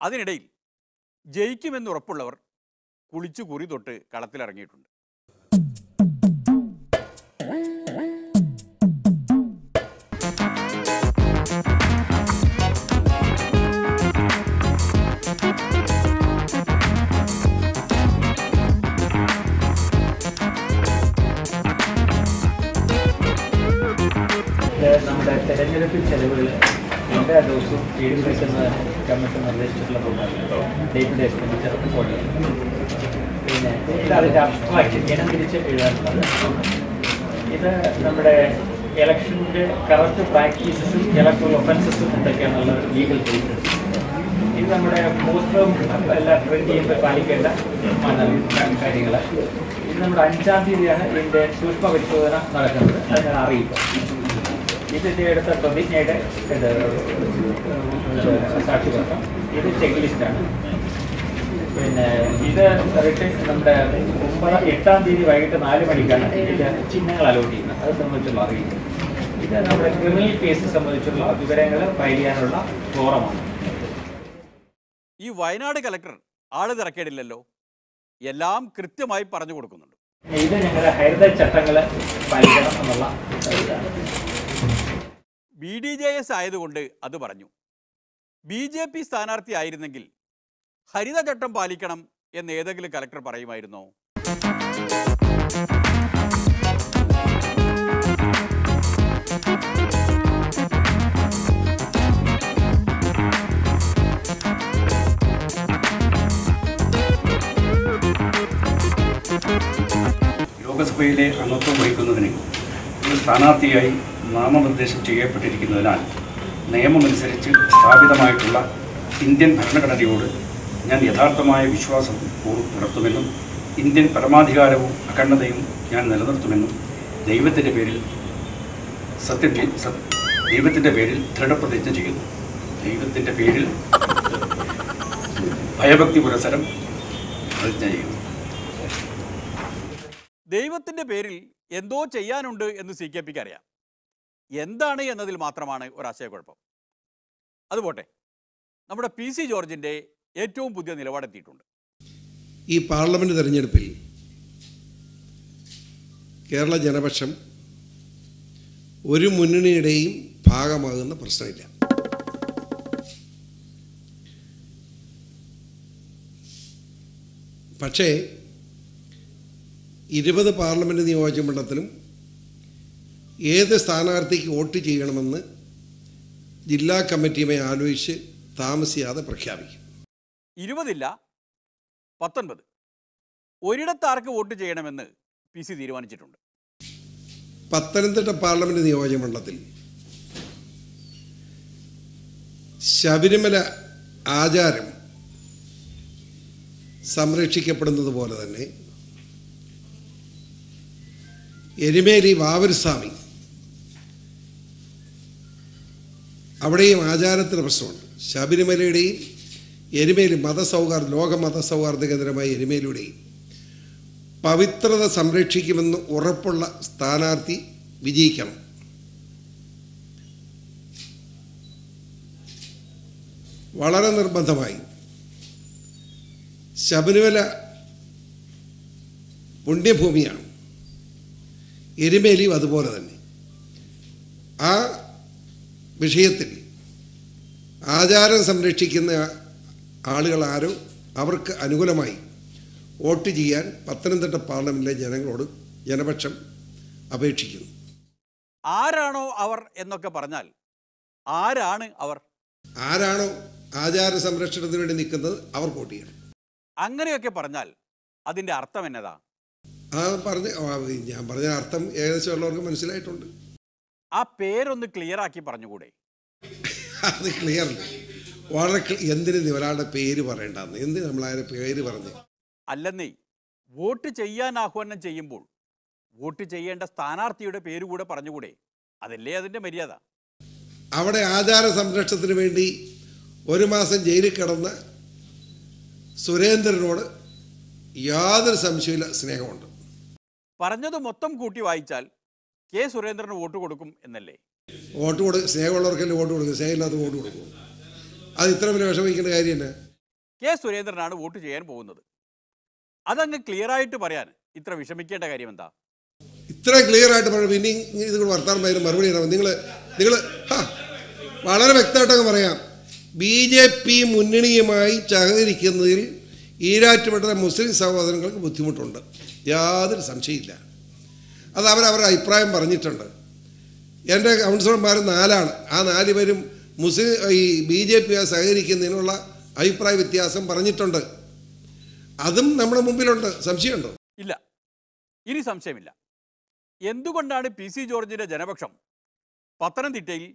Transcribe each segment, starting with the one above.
അതിനിടയിൽ ജയിക്കുമെന്നുറപ്പുള്ളവർ കുളിച്ചു കുറി തൊട്ട് കളത്തിലിറങ്ങിയിട്ടുണ്ട്. നമ്മുടെ തെരഞ്ഞെടുപ്പ് ചെലവുകൾ എല്ലാ ദിവസവും എഴുതിവെക്കുന്ന കമ്മിറ്റി നിർദ്ദേശിച്ചിട്ടുള്ള day to day expenditure report ചെയ്യുന്നു. പിന്നെ ഇതതിൻ്റെ അബ്സ്ട്രാക്റ്റ് ഇനം തിരിച്ച് എഴുതാനുള്ളത്. ഇത് നമ്മുടെ ഇലക്ഷൻ്റെ കറക്റ്റ് പ്രാക്ടീസസും ഇലക്ട്രൽ ഒഫൻസസും എന്തൊക്കെയാണെന്നുള്ള ലീഗൽ ബേസിസ്. ഇത് നമ്മുടെ പോസ്റ്ററും എല്ലാം പ്രിന്റ് ചെയ്യുമ്പോൾ പാലിക്കേണ്ട കാര്യങ്ങൾ. ഇത് നമ്മുടെ 5-ാം തീയതിയാണ് ഇതിൻ്റെ സൂക്ഷ്മ പരിശോധന നടക്കുന്നത്. അത് ഞാൻ അറിയിക്കും. ഇതിൻ്റെ എടുത്ത പ്രതിജ്ഞയുടെ സാക്ഷ്യപത്രം. ഇത് ചെക്ക് ലിസ്റ്റാണ്. പിന്നെ ഇത് നമ്മുടെ 8-ാം തീയതി വൈകിട്ട് 4 മണിക്കാണ് ഇതിൻ്റെ ചിഹ്നങ്ങൾ അലോട്ട് ചെയ്യുന്നത്. അത് സംബന്ധിച്ചുള്ള അറിയിപ്പ്. ഇത് നമ്മുടെ ക്രിമിനൽ കേസ് സംബന്ധിച്ചുള്ള വിവരങ്ങൾ ഫയൽ ചെയ്യാനുള്ള ഫോറമാണ്. ഈ വയനാട് കലക്ടർ ആള് തിരക്കേടില്ലല്ലോ, എല്ലാം കൃത്യമായി പറഞ്ഞു കൊടുക്കുന്നുണ്ട്. ഇത് ഞങ്ങളുടെ ഹരിത ചട്ടങ്ങൾ പാലിക്കണം എന്നുള്ള ഇതാണ്. BDJS ആയതുകൊണ്ട് അത് പറഞ്ഞു. BJP സ്ഥാനാർത്ഥി ആയിരുന്നെങ്കിൽ ഹരിതചട്ടം പാലിക്കണം എന്ന് ഏതെങ്കിലും കലക്ടർ പറയുമായിരുന്നോ? ലോകസഭയിലെ അംഗത്വം വഹിക്കുന്നതിന് ഒരു സ്ഥാനാർത്ഥിയായി നാമനിർദ്ദേശം ചെയ്യപ്പെട്ടിരിക്കുന്നതിനാൽ നിയമമനുസരിച്ച് സ്ഥാപിതമായിട്ടുള്ള ഇന്ത്യൻ ഭരണഘടനയോട് ഞാൻ യഥാർത്ഥമായ വിശ്വാസം പുലർത്തുമെന്നും ഇന്ത്യൻ പരമാധികാരവും അഖണ്ഡതയും ഞാൻ നിലനിർത്തുമെന്നും ദൈവത്തിൻ്റെ പേരിൽ ദൃഢപ്രതിജ്ഞ ചെയ്യുന്നു. ദൈവത്തിൻ്റെ പേരിൽ ഭയഭക്തി പുരസരം പ്രതിജ്ഞ ചെയ്യുന്നു. ദൈവത്തിൻ്റെ പേരിൽ എന്തോ ചെയ്യാനുണ്ട് എന്ന് CKPക്ക് അറിയാം. എന്താണ് എന്നതിൽ മാത്രമാണ് ഒരാശയക്കുഴപ്പം. അതുപോട്ടെ, നമ്മുടെ PC ജോർജിൻ്റെ ഏറ്റവും പുതിയ നിലപാടെത്തിയിട്ടുണ്ട്. ഈ പാർലമെൻറ്റ് തെരഞ്ഞെടുപ്പിൽ കേരള ജനപക്ഷം ഒരു മുന്നണിയുടെയും ഭാഗമാകുന്ന പ്രശ്നമില്ല. പക്ഷേ 20 പാർലമെൻറ്റ് നിയോജകമണ്ഡലത്തിലും ഏത് സ്ഥാനാർത്ഥിക്ക് വോട്ട് ചെയ്യണമെന്ന് ജില്ലാ കമ്മിറ്റിയുമായി ആലോചിച്ച് താമസിയാതെ പ്രഖ്യാപിക്കും. 20 ഇല്ല, 19. ഒരിടത്ത് ആർക്ക് വോട്ട് ചെയ്യണമെന്ന് PC തീരുമാനിച്ചിട്ടുണ്ട്. പത്തനംതിട്ട പാർലമെൻറ്റ് നിയോജകമണ്ഡലത്തിൽ ശബരിമല ആചാരം സംരക്ഷിക്കപ്പെടുന്നത് പോലെ തന്നെ എരുമേലി വാവൂർസ്വാമി അവിടെയും ആചാരത്തിന് പ്രശ്നമുണ്ട്. ശബരിമലയുടെയും എരുമേലി ലോക മതസൗഹാർദ്ദ കേന്ദ്രമായ എരുമേലിയുടെയും പവിത്രത സംരക്ഷിക്കുമെന്ന് ഉറപ്പുള്ള സ്ഥാനാർത്ഥി വിജയിക്കണം. വളരെ നിർബന്ധമായി ശബരിമല പുണ്യഭൂമിയാണ്, എരുമേലിയും അതുപോലെ തന്നെ. ആ വിഷയത്തിൽ ആചാരം സംരക്ഷിക്കുന്ന ആളുകൾ ആരോ അവർക്ക് അനുകൂലമായി വോട്ട് ചെയ്യാൻ പത്തനംതിട്ട പാർലമെൻറ്റിലെ ജനങ്ങളോട് ജനപക്ഷം അപേക്ഷിക്കുന്നു. ആരാണോ അവർ എന്നൊക്കെ പറഞ്ഞാൽ ആരാണ് അവർ? ആരാണോ ആചാര സംരക്ഷണത്തിന് വേണ്ടി നിൽക്കുന്നത് അവർ വോട്ട് ചെയ്യണം. അങ്ങനെയൊക്കെ പറഞ്ഞാൽ അതിൻ്റെ അർത്ഥം എന്നതാ? ഞാൻ പറഞ്ഞ അർത്ഥം ഏകദേശം ഉള്ളവർക്ക് മനസ്സിലായിട്ടുണ്ട്. ആ പേരൊന്ന് ക്ലിയർ ആക്കി പറഞ്ഞുകൂടെ? അത് ക്ലിയർ വളരെ എന്തിനു ഒരാളുടെ പേര് പറയണ്ടെന്ന്, എന്തിന് നമ്മളാരുടെ പേര് പറഞ്ഞ്? അല്ലെന്നേ, വോട്ട് ചെയ്യാൻ ആഹ്വാനം ചെയ്യുമ്പോൾ വോട്ട് ചെയ്യേണ്ട സ്ഥാനാർത്ഥിയുടെ പേര് കൂടെ പറഞ്ഞുകൂടെ? അതല്ലേ അതിൻ്റെ മര്യാദ. അവിടെ ആചാര സംരക്ഷണത്തിന് വേണ്ടി 1 മാസം ജയിലിൽ കിടന്ന സുരേന്ദ്രനോട് യാതൊരു സംശയമില്ല സ്നേഹമുണ്ട്. പറഞ്ഞത് മൊത്തം കൂട്ടി വായിച്ചാൽ കെ സുരേന്ദ്രന് വോട്ട് കൊടുക്കും എന്നല്ലേ? സ്നേഹമുള്ളവർക്കല്ലേ വോട്ട് കൊടുക്കും, സ്നേഹമില്ലാത്ത വോട്ട് കൊടുക്കും. അത് ഇത്ര വലിയ വിഷമിക്കേണ്ട കാര്യം തന്നെ. കെ സുരേന്ദ്രനാണ് വോട്ട് ചെയ്യാൻ പോകുന്നത്. അതങ്ങ് ക്ലിയറായിട്ട് പറയാൻ ഇത്ര വിഷമിക്കേണ്ട കാര്യം എന്താ? ഇത്ര ക്ലിയർ ആയിട്ട് പറഞ്ഞു പിന്നെ ഇത് വർത്താനം പറയുന്ന മറുപടി നിങ്ങൾ വളരെ വ്യക്തമായിട്ടങ്ങ് പറയാം. BJP മുന്നണിയുമായി സഹകരിക്കുന്നതിൽ ഈരാറ്റുപേട്ട മുസ്ലിം സഹോദരങ്ങൾക്ക് ബുദ്ധിമുട്ടുണ്ട്, യാതൊരു സംശയമില്ല. അത് അവരവരുടെ അഭിപ്രായം പറഞ്ഞിട്ടുണ്ട്. എൻ്റെ കൗൺസിലർമാർ 4 ആ 4 പേരും മുസ്ലിം ഈ BJP സഹകരിക്കുന്നതിനുള്ള അഭിപ്രായ വ്യത്യാസം പറഞ്ഞിട്ടുണ്ട്. അതും നമ്മുടെ മുമ്പിലുണ്ട്. സംശയമുണ്ടോ? ഇല്ല, ഇനി സംശയമില്ല. എന്തുകൊണ്ടാണ് PC ജോർജിൻ്റെ ജനപക്ഷം പത്തനംതിട്ടയിൽ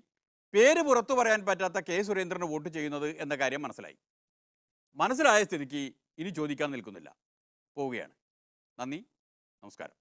പേര് പുറത്തു പറയാൻ പറ്റാത്ത കെ സുരേന്ദ്രന് വോട്ട് ചെയ്യുന്നത് എന്ന കാര്യം മനസ്സിലായ സ്ഥിതിക്ക് ഇനി ചോദിക്കാൻ നിൽക്കുന്നില്ല. പോവുകയാണ്. നന്ദി, നമസ്കാരം.